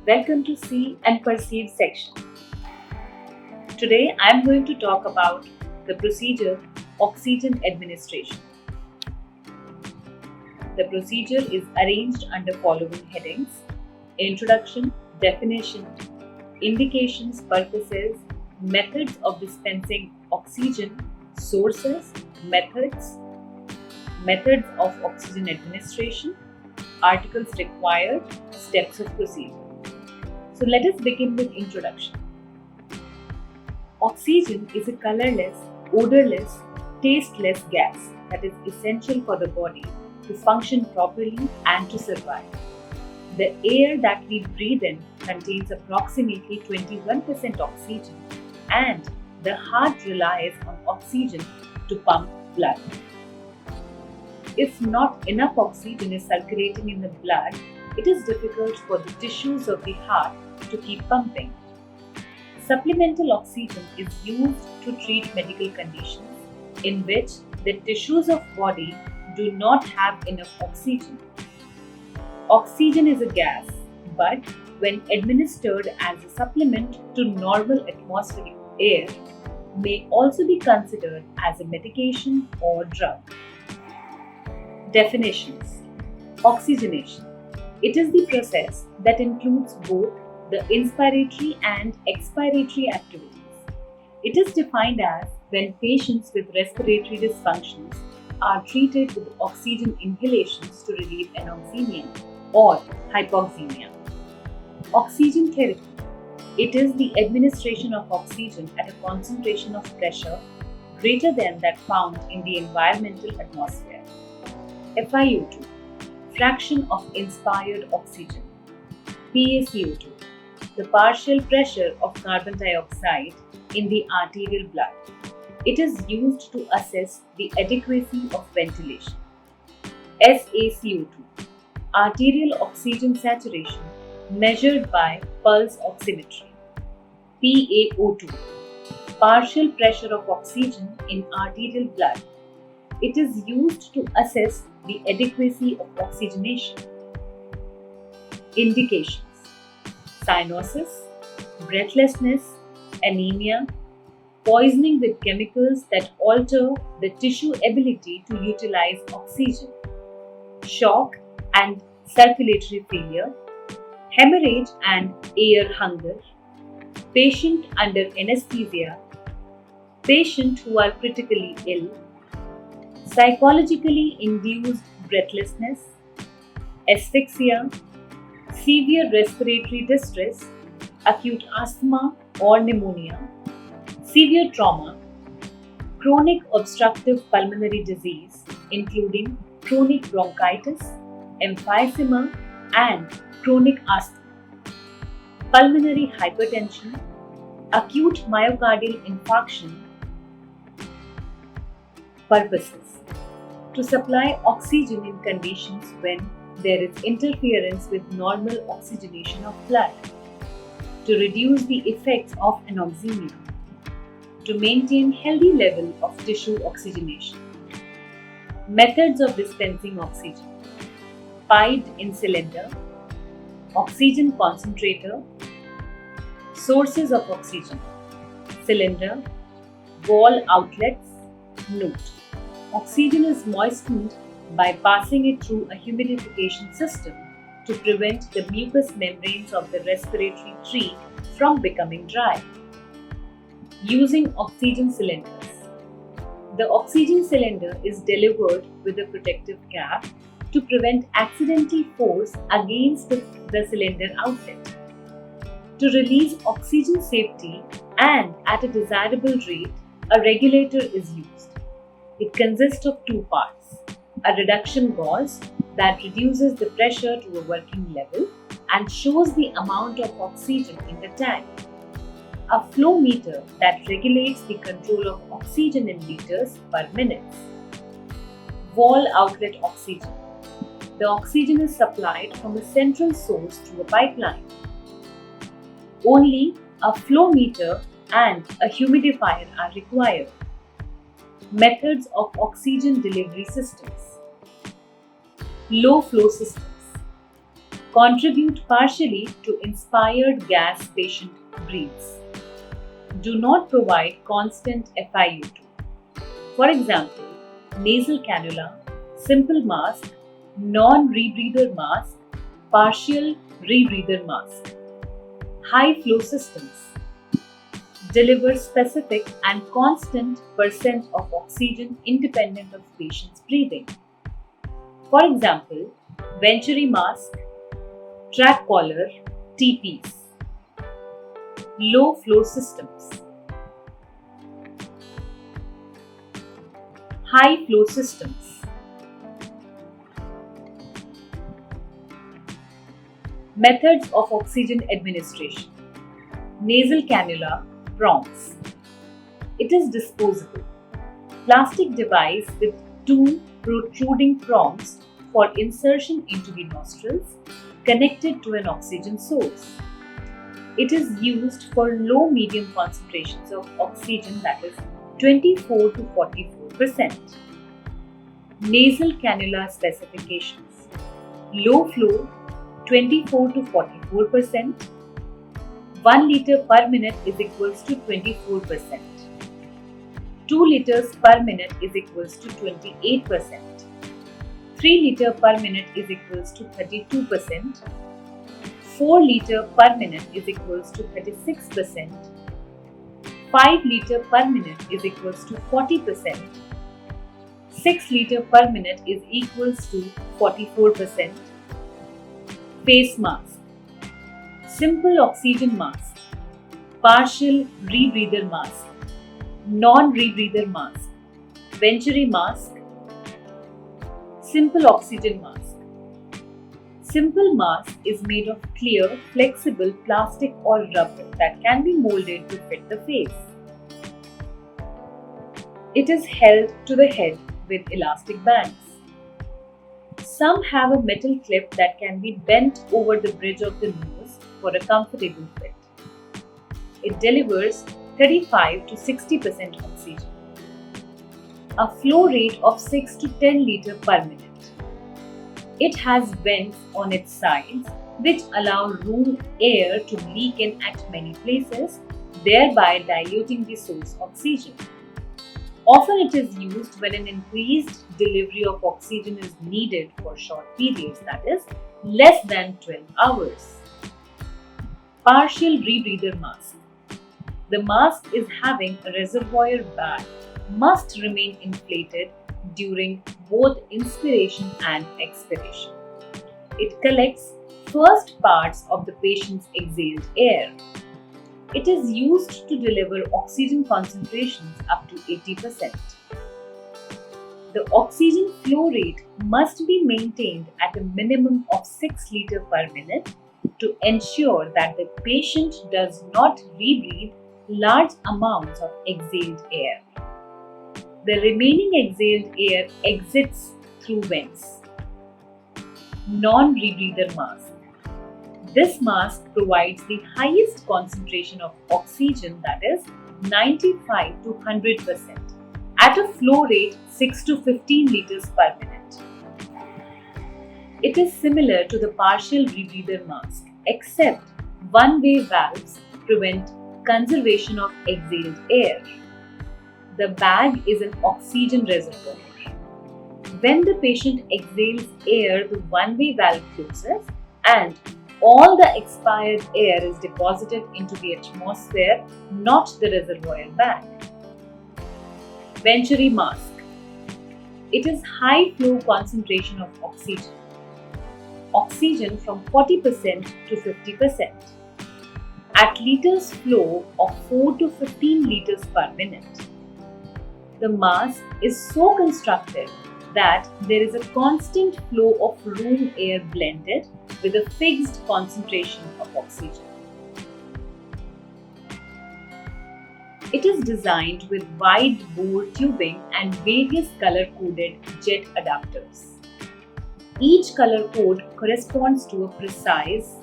Welcome to See and Perceive section. Today I am going to talk about the procedure oxygen administration. The procedure is arranged under following headings: introduction, definition, indications, purposes, methods of dispensing oxygen, sources, methods of oxygen administration, articles required, steps of procedure. So let us begin with introduction. Oxygen is a colorless, odorless, tasteless gas that is essential for the body to function properly and to survive. The air that we breathe in contains approximately 21% oxygen, and the heart relies on oxygen to pump blood. If not enough oxygen is circulating in the blood, it is difficult for the tissues of the heart to keep pumping. Supplemental oxygen is used to treat medical conditions in which the tissues of body do not have enough oxygen. Oxygen is a gas, but when administered as a supplement to normal atmospheric air, may also be considered as a medication or drug. Definitions. Oxygenation. It is the process that includes both the inspiratory and expiratory activities. It is defined as when patients with respiratory dysfunctions are treated with oxygen inhalations to relieve anoxemia or hypoxemia. Oxygen therapy. It is the administration of oxygen at a concentration of pressure greater than that found in the environmental atmosphere. FiO2, fraction of inspired oxygen. PaCO2, the partial pressure of carbon dioxide in the arterial blood. It is used to assess the adequacy of ventilation. SaCO2, arterial oxygen saturation measured by pulse oximetry. PaO2, partial pressure of oxygen in arterial blood. It is used to assess the adequacy of oxygenation. Indications: cyanosis, breathlessness, anemia, poisoning with chemicals that alter the tissue ability to utilize oxygen, shock and circulatory failure, hemorrhage and air hunger, patient under anesthesia, patient who are critically ill, psychologically induced breathlessness, asphyxia, severe respiratory distress, acute asthma or pneumonia, severe trauma, chronic obstructive pulmonary disease including chronic bronchitis, emphysema and chronic asthma, pulmonary hypertension, acute myocardial infarction. Purposes: to supply oxygen in conditions when there is interference with normal oxygenation of blood, to reduce the effects of anoxemia, to maintain healthy level of tissue oxygenation. Methods of dispensing oxygen: piped in cylinder, oxygen concentrator, sources of oxygen, cylinder, wall outlets. Note: oxygen is moistened by passing it through a humidification system to prevent the mucous membranes of the respiratory tree from becoming dry. Using oxygen cylinders. The oxygen cylinder is delivered with a protective cap to prevent accidental force against the cylinder outlet. To release oxygen safely and at a desirable rate, a regulator is used. It consists of two parts: a reduction gauge that reduces the pressure to a working level and shows the amount of oxygen in the tank, a flow meter that regulates the control of oxygen in liters per minute. Wall outlet oxygen. The oxygen is supplied from a central source through a pipeline. Only a flow meter and a humidifier are required. Methods of oxygen delivery systems. Low flow systems. contribute partially to inspired gas patient breathes. Do not provide constant FiO2. For example, nasal cannula, simple mask, non-rebreather mask, partial rebreather mask. High flow systems deliver specific and constant percent of oxygen independent of patient's breathing. For example, Venturi mask, track collar, TPs. Low flow systems. High flow systems. Methods of oxygen administration. Nasal cannula, prongs. It is disposable. Plastic device with two protruding prongs for insertion into the nostrils connected to an oxygen source. It is used for low-medium concentrations of oxygen, that is 24 to 44%. Nasal cannula specifications. Low flow 24 to 44%. 1 liter per minute is equals to 24%. 2 liters per minute is equals to 28%. 3 liter per minute is equals to 32%. 4 liter per minute is equals to 36%. 5 liter per minute is equals to 40%. 6 liter per minute is equals to 44%. Face mask. Simple oxygen mask, partial rebreather mask, non-rebreather mask, Venturi mask, simple oxygen mask. Simple mask is made of clear, flexible plastic or rubber that can be molded to fit the face. It is held to the head with elastic bands. Some have a metal clip that can be bent over the bridge of the nose for a comfortable fit. It delivers 35 to 60% oxygen. A flow rate of 6 to 10 liters per minute. It has vents on its sides which allow room air to leak in at many places, thereby diluting the source oxygen. Often it is used when an increased delivery of oxygen is needed for short periods, that is, less than 12 hours. Partial rebreather mask. The mask is having a reservoir bag must remain inflated during both inspiration and expiration. It collects first parts of the patient's exhaled air. It is used to deliver oxygen concentrations up to 80%. The oxygen flow rate must be maintained at a minimum of 6 liters per minute to ensure that the patient does not rebreathe large amounts of exhaled air. The remaining exhaled air exits through vents. Non-rebreather mask. This mask provides the highest concentration of oxygen, that is 95 to 100%, at a flow rate 6 to 15 liters per minute. It is similar to the partial rebreather mask, except one-way valves prevent conservation of exhaled air. The bag is an oxygen reservoir. When the patient exhales air, the one-way valve closes and all the expired air is deposited into the atmosphere, not the reservoir bag. Venturi mask. It is high flow concentration of oxygen. Oxygen from 40% to 50%. At liters flow of 4 to 15 liters per minute. The mask is so constructed that there is a constant flow of room air blended with a fixed concentration of oxygen. It is designed with wide bore tubing and various color-coded jet adapters. Each color code corresponds to a precise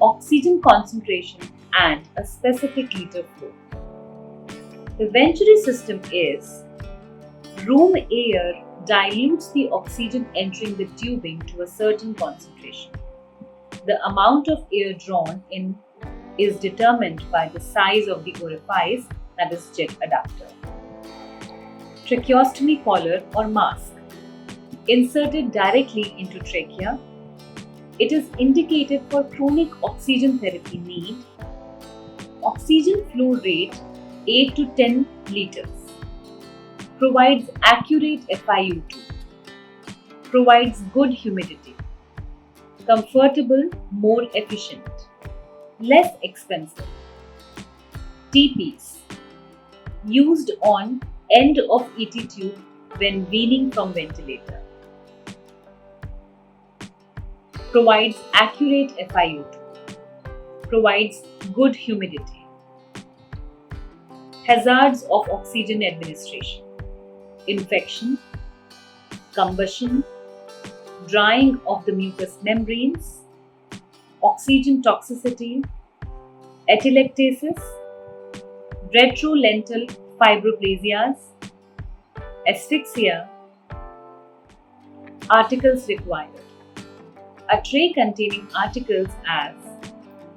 oxygen concentration and a specific liter flow. The Venturi system is room air dilutes the oxygen entering the tubing to a certain concentration. The amount of air drawn in is determined by the size of the orifice, that is jet adductor. Tracheostomy collar or mask. Inserted directly into trachea. It is indicated for chronic oxygen therapy need. Oxygen flow rate 8 to 10 liters. Provides accurate FiO2. Provides good humidity. Comfortable, more efficient. Less expensive. TPs. Used on end of ET tube when weaning from ventilator. Provides accurate FiO2. Provides good humidity. Hazards of oxygen administration. Infection, combustion, drying of the mucous membranes, oxygen toxicity, atelectasis, retrolental fibroplasias, asphyxia. Articles required. A tray containing articles as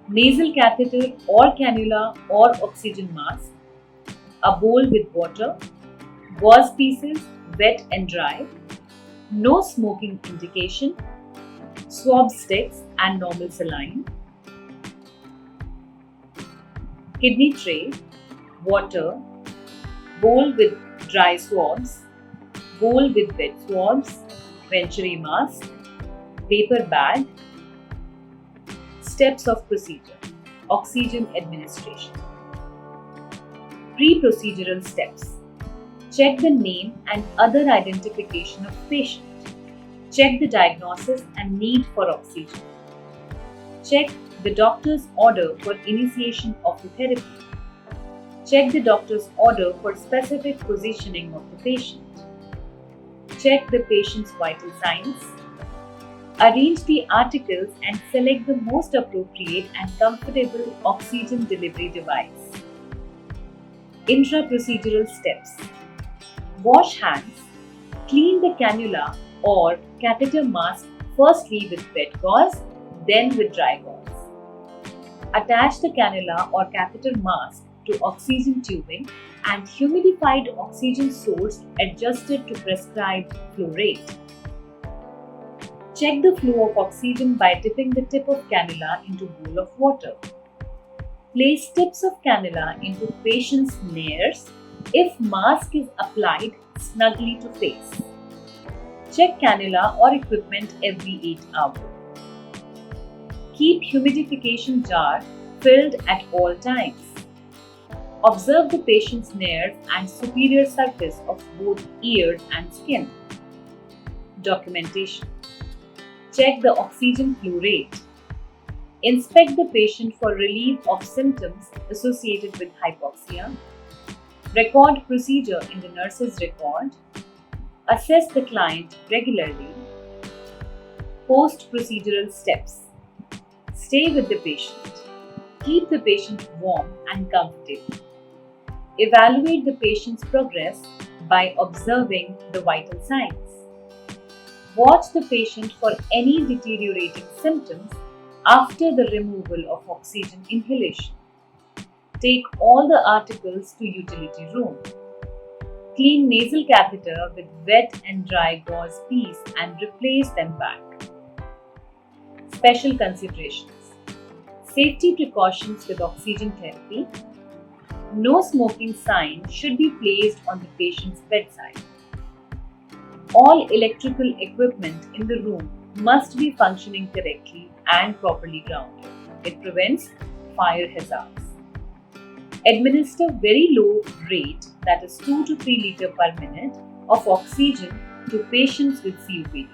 nasal catheter or cannula or oxygen mask, a bowl with water, gauze pieces, wet and dry, no smoking indication, swab sticks and normal saline, kidney tray, water, bowl with dry swabs, bowl with wet swabs, venturi mask, paper bag. Steps of procedure. Oxygen administration. Pre-procedural steps. Check the name and other identification of patient. Check the diagnosis and need for oxygen. Check the doctor's order for initiation of the therapy. Check the doctor's order for specific positioning of the patient. Check the patient's vital signs. Arrange the articles and select the most appropriate and comfortable oxygen delivery device. Intra-procedural steps. Wash hands. Clean the cannula or catheter mask firstly with wet gauze, then with dry gauze. Attach the cannula or catheter mask to oxygen tubing and humidified oxygen source adjusted to prescribed flow rate. Check the flow of oxygen by dipping the tip of cannula into bowl of water. Place tips of cannula into patient's nares if mask is applied snugly to face. Check cannula or equipment every 8 hours. Keep humidification jar filled at all times. Observe the patient's nares and superior surface of both ears and skin. Documentation. Check the oxygen flow rate. Inspect the patient for relief of symptoms associated with hypoxia. Record procedure in the nurse's record. Assess the client regularly. Post-procedural steps. Stay with the patient. Keep the patient warm and comfortable. Evaluate the patient's progress by observing the vital signs. Watch the patient for any deteriorating symptoms after the removal of oxygen inhalation. Take all the articles to utility room. Clean nasal catheter with wet and dry gauze piece and replace them back. Special considerations. Safety precautions with oxygen therapy. No smoking sign should be placed on the patient's bedside. All electrical equipment in the room must be functioning correctly and properly grounded. It prevents fire hazards. Administer very low rate, that is 2 to 3 liters per minute, of oxygen to patients with COPD.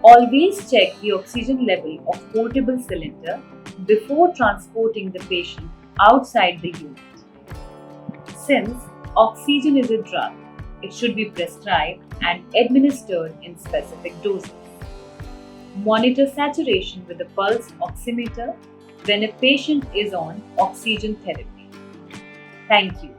Always check the oxygen level of portable cylinder before transporting the patient outside the unit. Since oxygen is a drug, it should be prescribed and administered in specific doses. Monitor saturation with a pulse oximeter when a patient is on oxygen therapy. Thank you.